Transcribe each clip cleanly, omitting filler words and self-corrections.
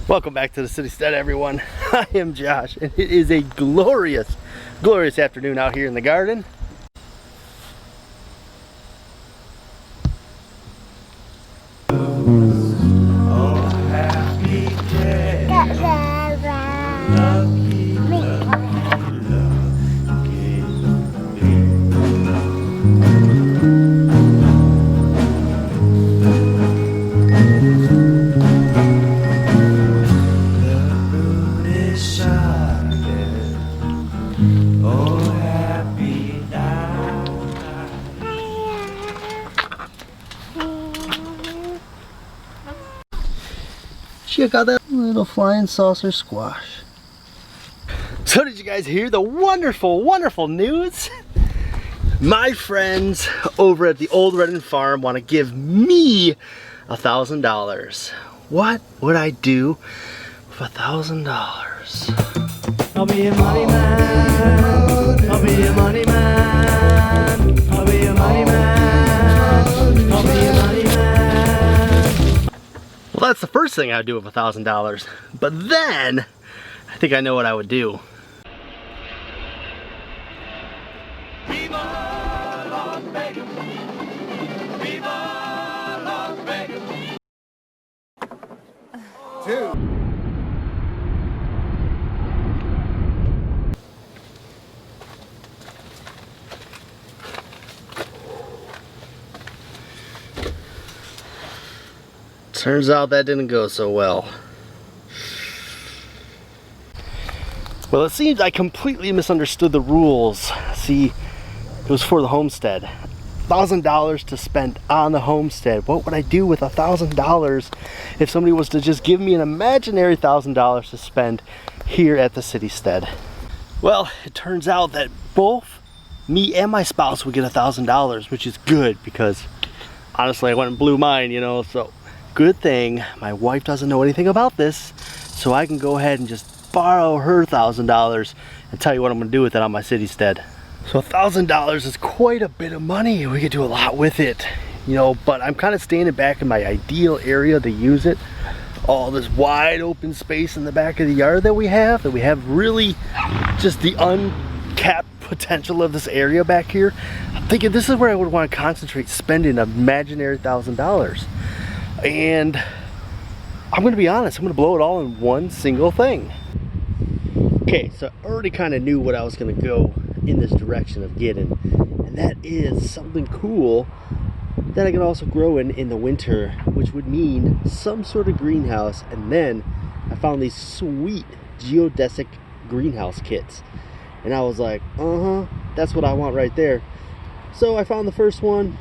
Welcome back to the Citystead, everyone. I am Josh, and it is a glorious, glorious afternoon out here in the garden. Check out that little flying saucer squash. So did you guys hear the wonderful, wonderful news? My friends over at the Old Redden Farm want to give me $1,000. What would I do with $1,000? I'll be your money man. I'll be your money man. I'll be your money man. I'll be your money man. Well, that's the first thing I would do with $1,000. But then, I think I know what I would do. Turns out that didn't go so well. Well, it seems I completely misunderstood the rules. See, it was for the homestead. $1,000 to spend on the homestead. What would I do with $1,000 if somebody was to just give me an imaginary $1,000 to spend here at the Citystead? Well, it turns out that both me and my spouse would get $1,000, which is good because honestly, I went and blew mine, you know, so good thing my wife doesn't know anything about this, so I can go ahead and just borrow her $1,000 and tell you what I'm gonna do with it on my Citystead. So $1,000 is quite a bit of money. We could do a lot with it, you know, but I'm kind of standing back in my ideal area to use it. All this wide open space in the back of the yard that we have really just the uncapped potential of this area back here. I'm thinking this is where I would want to concentrate spending an imaginary $1,000. And I'm gonna be honest, I'm gonna blow it all in one single thing. Okay, so I already kind of knew what I was gonna go in this direction of getting, and that is something cool that I can also grow in the winter, which would mean some sort of greenhouse. And then I found these sweet geodesic greenhouse kits, and I was like, that's what I want right there. So I found the first one,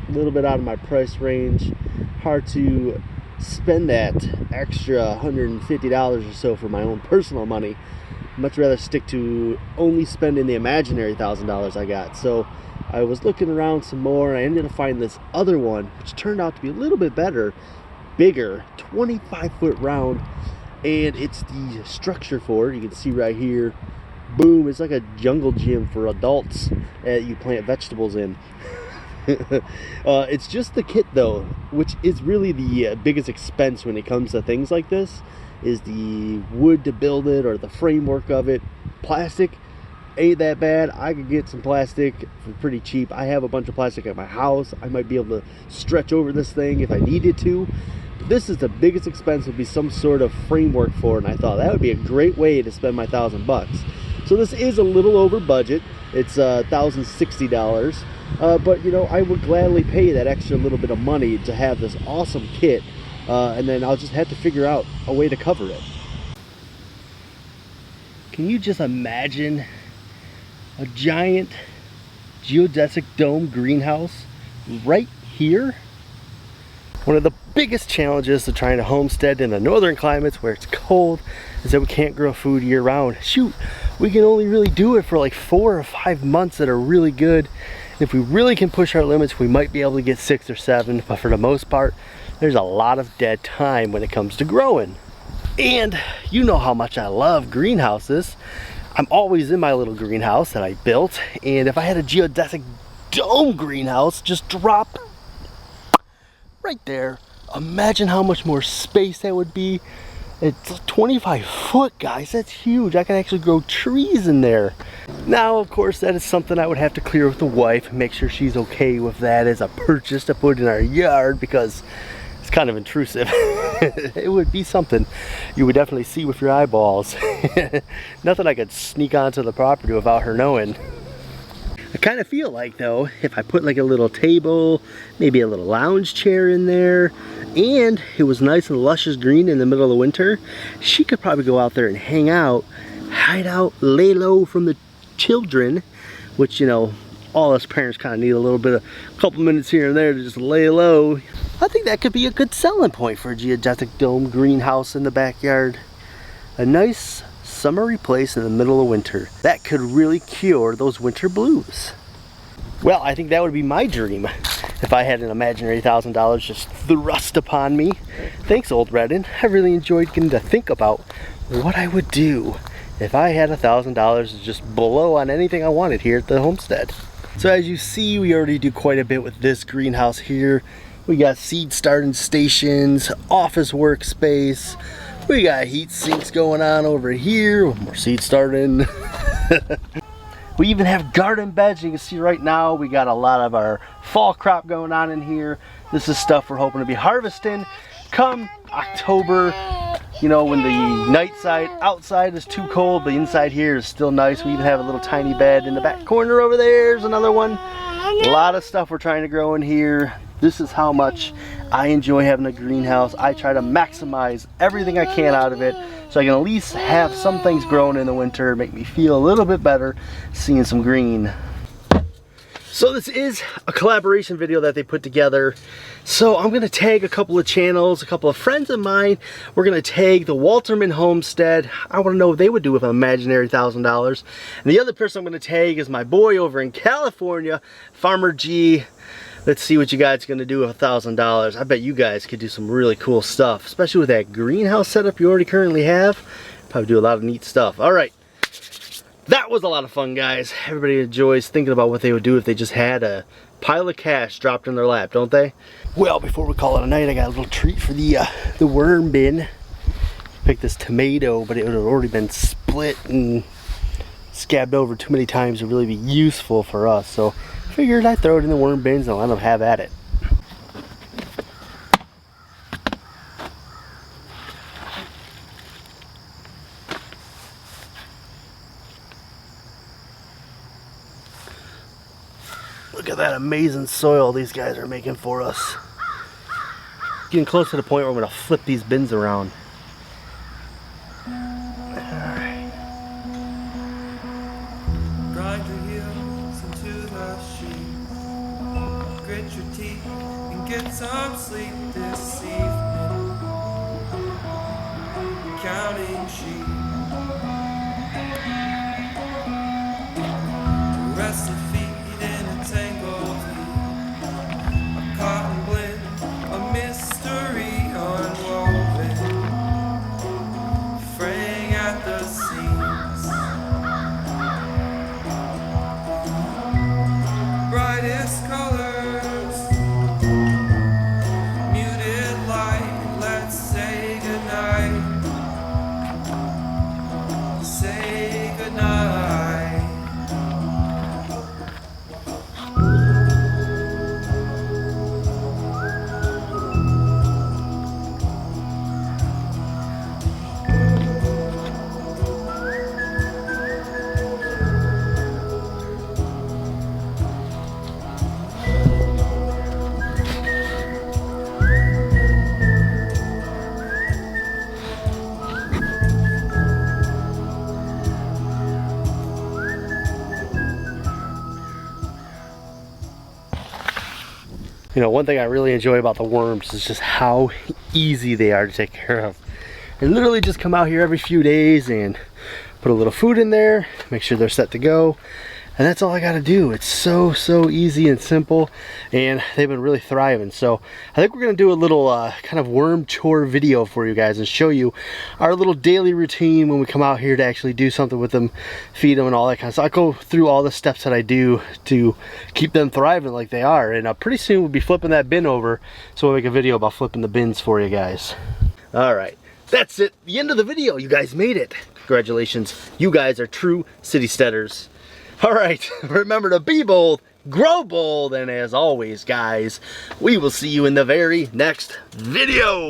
a little bit out of my price range. Hard to spend that extra $150 or so for my own personal money. Much rather stick to only spending the imaginary $1,000 I got. So I was looking around some more, and I ended up finding this other one, which turned out to be a little bit better, bigger, 25-foot round, and it's the structure for it. You can see right here, boom, it's like a jungle gym for adults that you plant vegetables in. It's just the kit though, which is really the biggest expense when it comes to things like this, is the wood to build it or the framework of it. Plastic ain't that bad. I could get some plastic for pretty cheap. I have a bunch of plastic at my house. I might be able to stretch over this thing if I needed to. But this is the biggest expense, would be some sort of framework for it, and I thought that would be a great way to spend my $1,000. So this is a little over budget. It's $1,060. But you know, I would gladly pay that extra little bit of money to have this awesome kit, and then I'll just have to figure out a way to cover it. Can you just imagine a giant geodesic dome greenhouse right here? One of the biggest challenges to trying to homestead in the northern climates where it's cold is that we can't grow food year round. Shoot, we can only really do it for like 4 or 5 months that are really good. If we really can push our limits, we might be able to get 6 or 7, but for the most part, there's a lot of dead time when it comes to growing. And you know how much I love greenhouses. I'm always in my little greenhouse that I built, and if I had a geodesic dome greenhouse just drop right there, imagine how much more space that would be. It's 25 foot, guys. That's huge. I can actually grow trees in there. Now, of course, that is something I would have to clear with the wife, make sure she's okay with that as a purchase to put in our yard, because it's kind of intrusive. It would be something you would definitely see with your eyeballs. Nothing I could sneak onto the property without her knowing. I kind of feel like, though, if I put like a little table, maybe a little lounge chair in there, and it was nice and luscious green in the middle of the winter, she could probably go out there and hang out, hide out, lay low from the children, which, you know, all us parents kind of need a little bit of, a couple minutes here and there to just lay low. I think that could be a good selling point for a geodesic dome greenhouse in the backyard. A nice summery place in the middle of winter. That could really cure those winter blues. Well, I think that would be my dream if I had an imaginary $1,000 just thrust upon me. Thanks, old Redden. I really enjoyed getting to think about what I would do if I had $1,000 to just blow on anything I wanted here at the homestead. So as you see, we already do quite a bit with this greenhouse here. We got seed starting stations, office workspace. We got heat sinks going on over here with more seed starting. We even have garden beds. You can see right now we got a lot of our fall crop going on in here. This is stuff we're hoping to be harvesting come October. You know, when the night side outside is too cold, the inside here is still nice. We even have a little tiny bed in the back corner over there. There's another one. A lot of stuff we're trying to grow in here. This is how much I enjoy having a greenhouse. I try to maximize everything I can out of it so I can at least have some things growing in the winter, make me feel a little bit better seeing some green. So this is a collaboration video that they put together. So I'm gonna tag a couple of channels, a couple of friends of mine. We're gonna tag the Wolterman Homestead. I wanna know what they would do with an imaginary $1,000. And the other person I'm gonna tag is my boy over in California, Farmer G. Let's see what you guys are gonna do with $1,000. I bet you guys could do some really cool stuff, especially with that greenhouse setup you already currently have. Probably do a lot of neat stuff. All right. That was a lot of fun, guys. Everybody enjoys thinking about what they would do if they just had a pile of cash dropped in their lap, don't they? Well, before we call it a night, I got a little treat for the worm bin. Picked this tomato, but it had already been split and scabbed over too many times to really be useful for us. So I figured I'd throw it in the worm bins and let them have at it. Look at that amazing soil these guys are making for us. Getting close to the point where I'm going to flip these bins around. Alright. Grind your heels into the sheets. Grit your teeth and get some sleep this evening. Counting sheep. Rest your feet. Tangled heat, a cotton blend, a mystery unwoven, fraying at the seams. Brightest colors, muted light. Let's say goodnight. Say goodnight. You know, one thing I really enjoy about the worms is just how easy they are to take care of. They literally just come out here every few days and put a little food in there, make sure they're set to go, and that's all I gotta do. It's so easy and simple, and they've been really thriving. So I think we're gonna do a little kind of worm chore video for you guys and show you our little daily routine when we come out here to actually do something with them, feed them and all that kind of stuff. I go through all the steps that I do to keep them thriving like they are, and pretty soon we'll be flipping that bin over, so we'll make a video about flipping the bins for you guys. All right, that's it. The end of the video. You guys made it. Congratulations. You guys are true Citysteaders. All right. Remember to be bold, grow bold, and as always, guys, we will see you in the very next video.